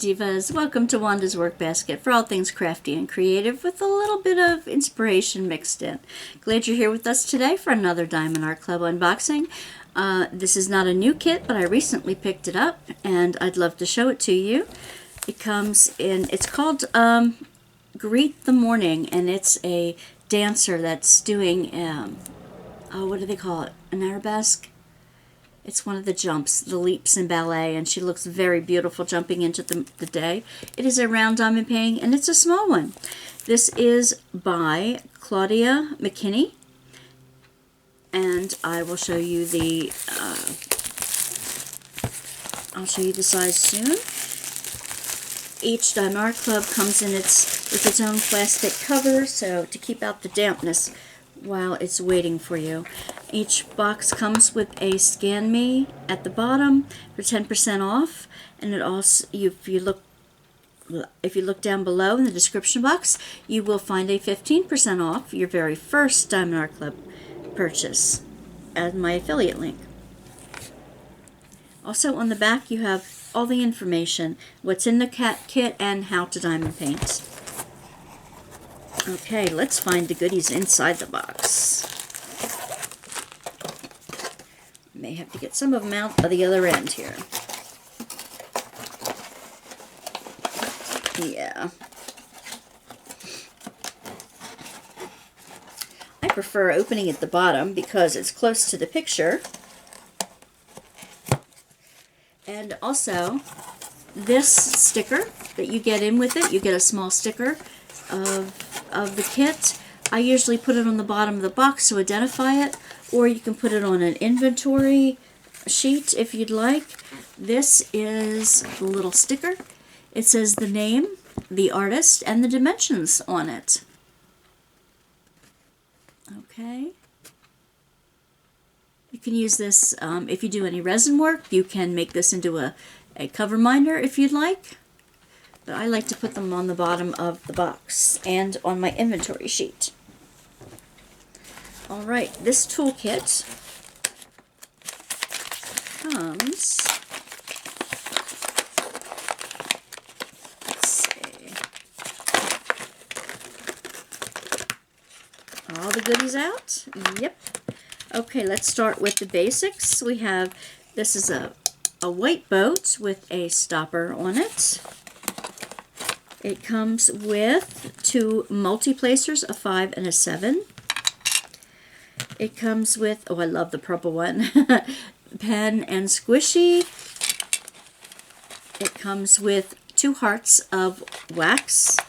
Divas, welcome to Wanda's Workbasket for all things crafty and creative with a little bit of inspiration mixed in. Glad you're here with us today for another Diamond Art Club unboxing. This is not a new kit, but I recently picked it up and I'd love to show it to you. It comes in, it's called Greet the Morning, and it's a dancer that's doing, what do they call it, an arabesque? It's one of the jumps, the leaps in ballet, and she looks very beautiful jumping into the day. It is a round diamond painting, and it's a small one. This is by Claudia McKinney, and I will show you the size soon. Each Diamond Art Club comes in with its own plastic cover, so to keep out the dampness while it's waiting for you. Each box comes with a Scan Me at the bottom for 10% off, and it also, if you look down below in the description box, you will find a 15% off your very first Diamond Art Club purchase at my affiliate link. Also on the back you have all the information, what's in the kit and how to diamond paint. Okay, let's find the goodies inside the box. May have to get some of them out of the other end here. Yeah. I prefer opening at the bottom because it's close to the picture. And also, this sticker that you get in with it, you get a small sticker of the kit. I usually put it on the bottom of the box to identify it, or you can put it on an inventory sheet if you'd like. This is the little sticker. It says the name, the artist, and the dimensions on it. Okay. You can use this if you do any resin work. You can make this into a cover minder if you'd like. But I like to put them on the bottom of the box and on my inventory sheet. Alright, this toolkit comes, let's see, all the goodies out? Yep. Okay, let's start with the basics. We have, this is a white boat with a stopper on it. It comes with two multi-placers, a 5 and a 7. It comes with, oh, I love the purple one, pen and squishy. It comes with 2 hearts of wax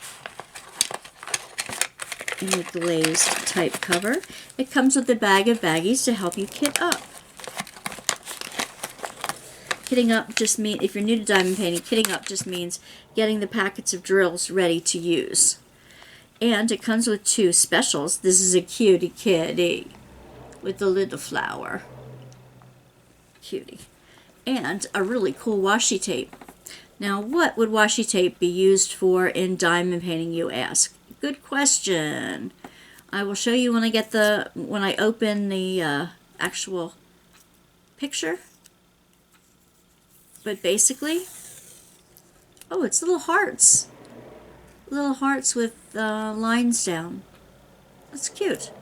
in a glazed type cover. It comes with a bag of baggies to help you kit up. Kitting up just means, if you're new to diamond painting, kitting up just means getting the packets of drills ready to use. And it comes with 2 specials. This is a cutie kitty with the little flower. Cutie. And a really cool washi tape. Now, what would washi tape be used for in diamond painting, you ask? Good question. I will show you when I open the actual picture. But basically, oh, it's little hearts. Little hearts with lines down. That's cute.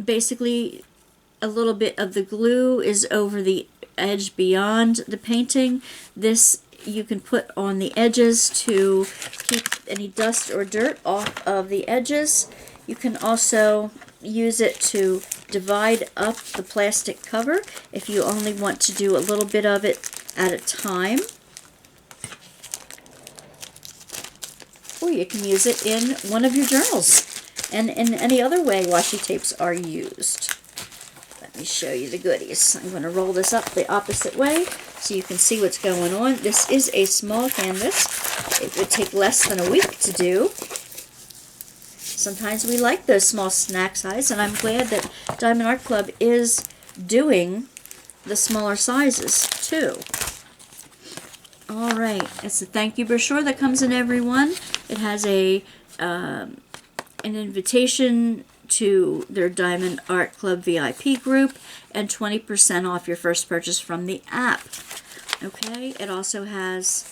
Basically, a little bit of the glue is over the edge beyond the painting. This you can put on the edges to keep any dust or dirt off of the edges. You can also use it to divide up the plastic cover if you only want to do a little bit of it at a time. Or you can use it in one of your journals and in any other way washi tapes are used. Let me show you the goodies. I'm going to roll this up the opposite way so you can see what's going on. This is a small canvas. It would take less than a week to do. Sometimes we like those small snack size, and I'm glad that Diamond Art Club is doing the smaller sizes too. Alright, it's a thank you brochure that comes in every one. It has an invitation to their Diamond Art Club VIP group and 20% off your first purchase from the app. Okay, it also has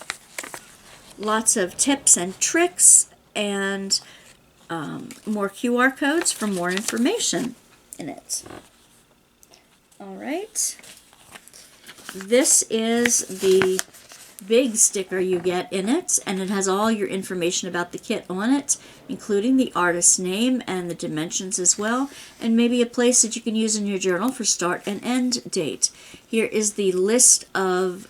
lots of tips and tricks and more QR codes for more information in it. All right. This is the big sticker you get in it, and it has all your information about the kit on it, including the artist's name and the dimensions as well, and maybe a place that you can use in your journal for start and end date. Here is the list of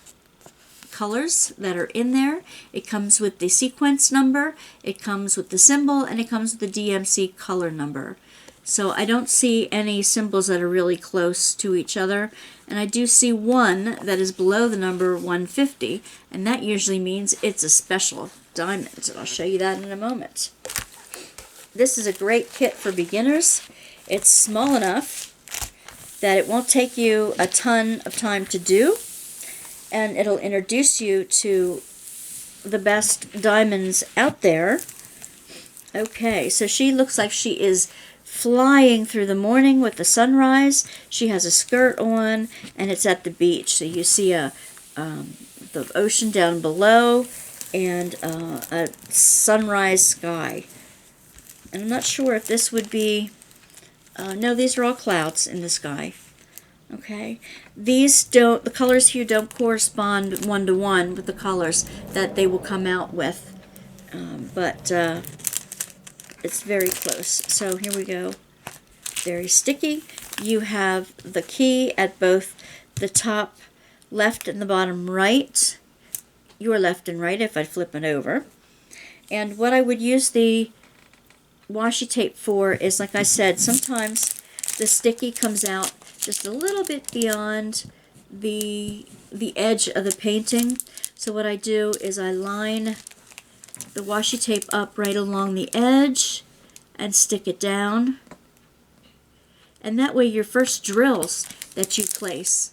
colors that are in there. It comes with the sequence number, it comes with the symbol, and it comes with the DMC color number. So I don't see any symbols that are really close to each other, and I do see one that is below the number 150, and that usually means it's a special diamond, and I'll show you that in a moment. This is a great kit for beginners. It's small enough that it won't take you a ton of time to do, and it'll introduce you to the best diamonds out there. Okay, so she looks like she is flying through the morning with the sunrise. She has a skirt on, and it's at the beach. So you see the ocean down below and a sunrise sky. And I'm not sure if this would be... no, these are all clouds in the sky. Okay, these don't, the colors here don't correspond one-to-one with the colors that they will come out with, but it's very close. So here we go. Very sticky. You have the key at both the top left and the bottom right. Your left and right if I flip it over. And what I would use the washi tape for is, like I said, sometimes the sticky comes out just a little bit beyond the edge of the painting. So what I do is I line the washi tape up right along the edge and stick it down. And that way your first drills that you place,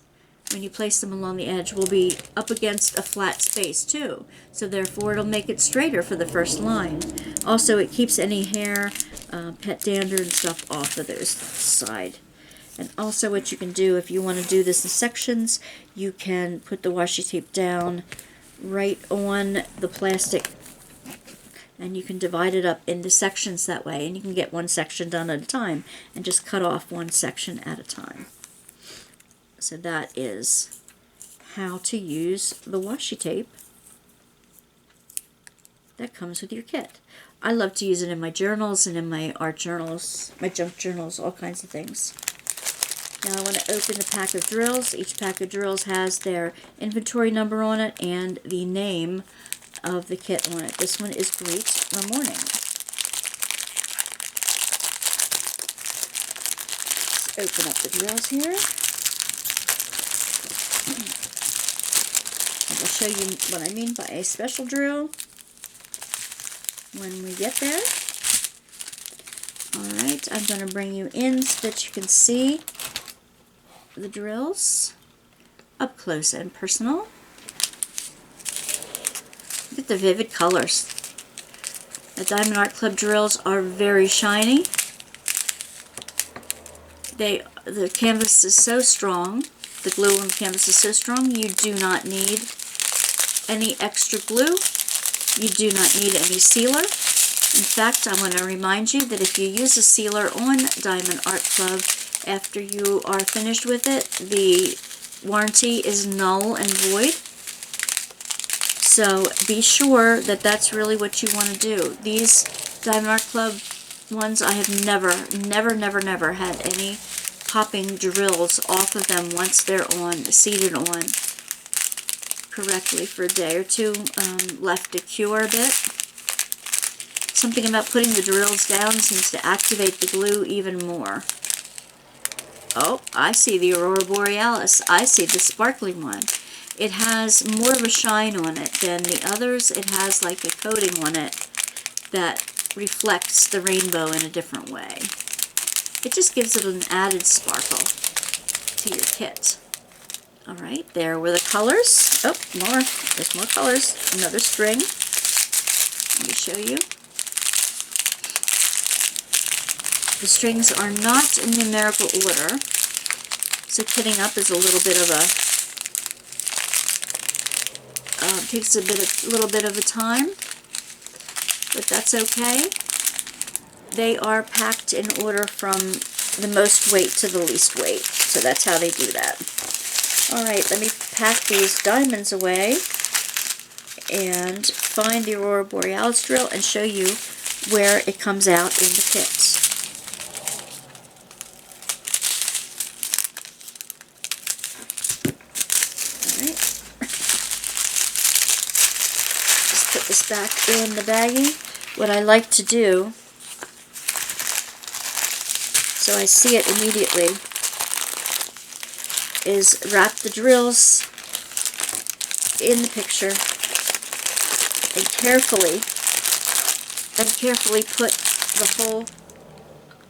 when you place them along the edge, will be up against a flat space too. So therefore it'll make it straighter for the first line. Also, it keeps any hair, pet dander and stuff off of those side. And also what you can do, if you want to do this in sections, you can put the washi tape down right on the plastic, and you can divide it up into sections that way, and you can get one section done at a time and just cut off one section at a time. So that is how to use the washi tape that comes with your kit. I love to use it in my journals and in my art journals, my junk journals, all kinds of things. Now I want to open the pack of drills. Each pack of drills has their inventory number on it and the name of the kit on it. This one is Greet the Morning. Let's open up the drills here. And I'll show you what I mean by a special drill when we get there. Alright, I'm going to bring you in so that you can see the drills up close and personal. Look at the vivid colors. The Diamond Art Club drills are very shiny. The canvas is so strong, the glue on the canvas is so strong, you do not need any extra glue. You do not need any sealer. In fact, I want to remind you that if you use a sealer on Diamond Art Club, after you are finished with it, the warranty is null and void. So be sure that that's really what you want to do. These Diamond Art Club ones, I have never had any popping drills off of them once they're seated on correctly for a day or two, left to cure a bit. Something about putting the drills down seems to activate the glue even more. Oh, I see the Aurora Borealis. I see the sparkling one. It has more of a shine on it than the others. It has like a coating on it that reflects the rainbow in a different way. It just gives it an added sparkle to your kit. Alright, there were the colors. Oh, more. There's more colors. Another string. Let me show you. The strings are not in numerical order, so kitting up is a little bit of Takes a little bit of a time, but that's okay. They are packed in order from the most weight to the least weight, so that's how they do that. Alright, let me pack these diamonds away and find the Aurora Borealis drill and show you where it comes out in the kit. Alright. Just put this back in the baggie. What I like to do, so I see it immediately, is wrap the drills in the picture and carefully put the whole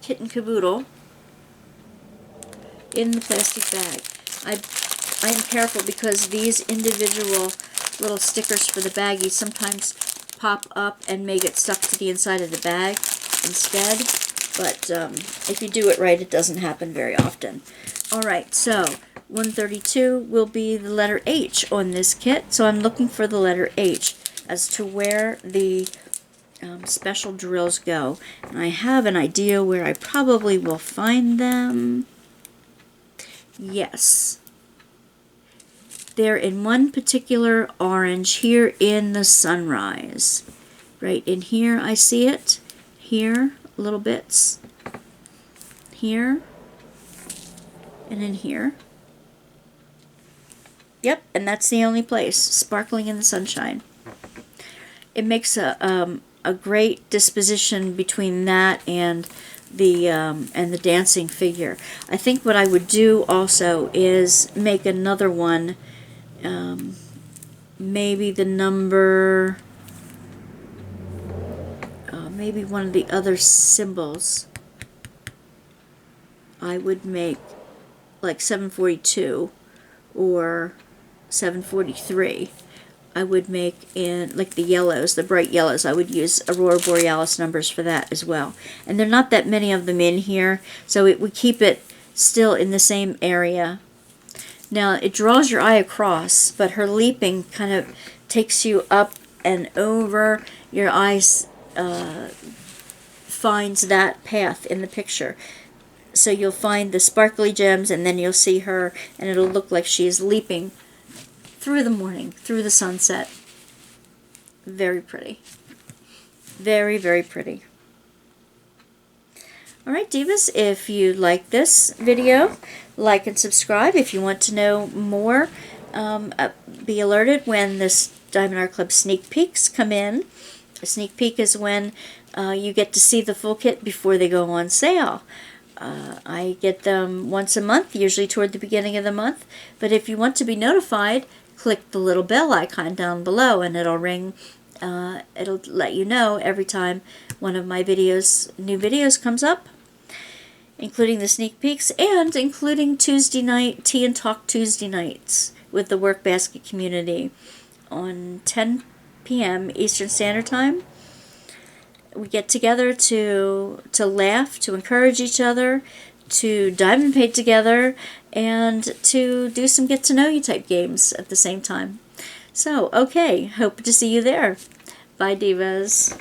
kit and caboodle in the plastic bag. I am careful because these individual little stickers for the baggies sometimes pop up and may get stuck to the inside of the bag instead, but if you do it right, it doesn't happen very often. Alright, so 132 will be the letter H on this kit, so I'm looking for the letter H as to where the special drills go. And I have an idea where I probably will find them. Yes. They're in one particular orange here in the sunrise. Right in here I see it. Here, little bits. Here. And in here. Yep, and that's the only place, sparkling in the sunshine. It makes a great disposition between that and the dancing figure. I think what I would do also is make another one, maybe the number, maybe one of the other symbols. I would make like 742 or 743. I would make in like the yellows, the bright yellows. I would use Aurora Borealis numbers for that as well. And there are not that many of them in here, so it would keep it still in the same area. Now it draws your eye across, but her leaping kind of takes you up and over. Your eyes finds that path in the picture. So you'll find the sparkly gems, and then you'll see her, and it'll look like she is leaping through the morning, through the sunset. Very pretty. Very, very pretty. Alright, Divas, if you like this video, like and subscribe. If you want to know more, be alerted when this Diamond Art Club sneak peeks come in. A sneak peek is when you get to see the full kit before they go on sale. I get them once a month, usually toward the beginning of the month. But if you want to be notified, click the little bell icon down below and it'll ring. It'll let you know every time one of my videos, new videos comes up, including the sneak peeks and including Tuesday night, Tea and Talk Tuesday nights with the Workbasket community on 10 p.m. Eastern Standard Time. We get together to laugh, to encourage each other, to diamond paint together, and to do some get-to-know-you type games at the same time. So, okay, hope to see you there. Bye, Divas.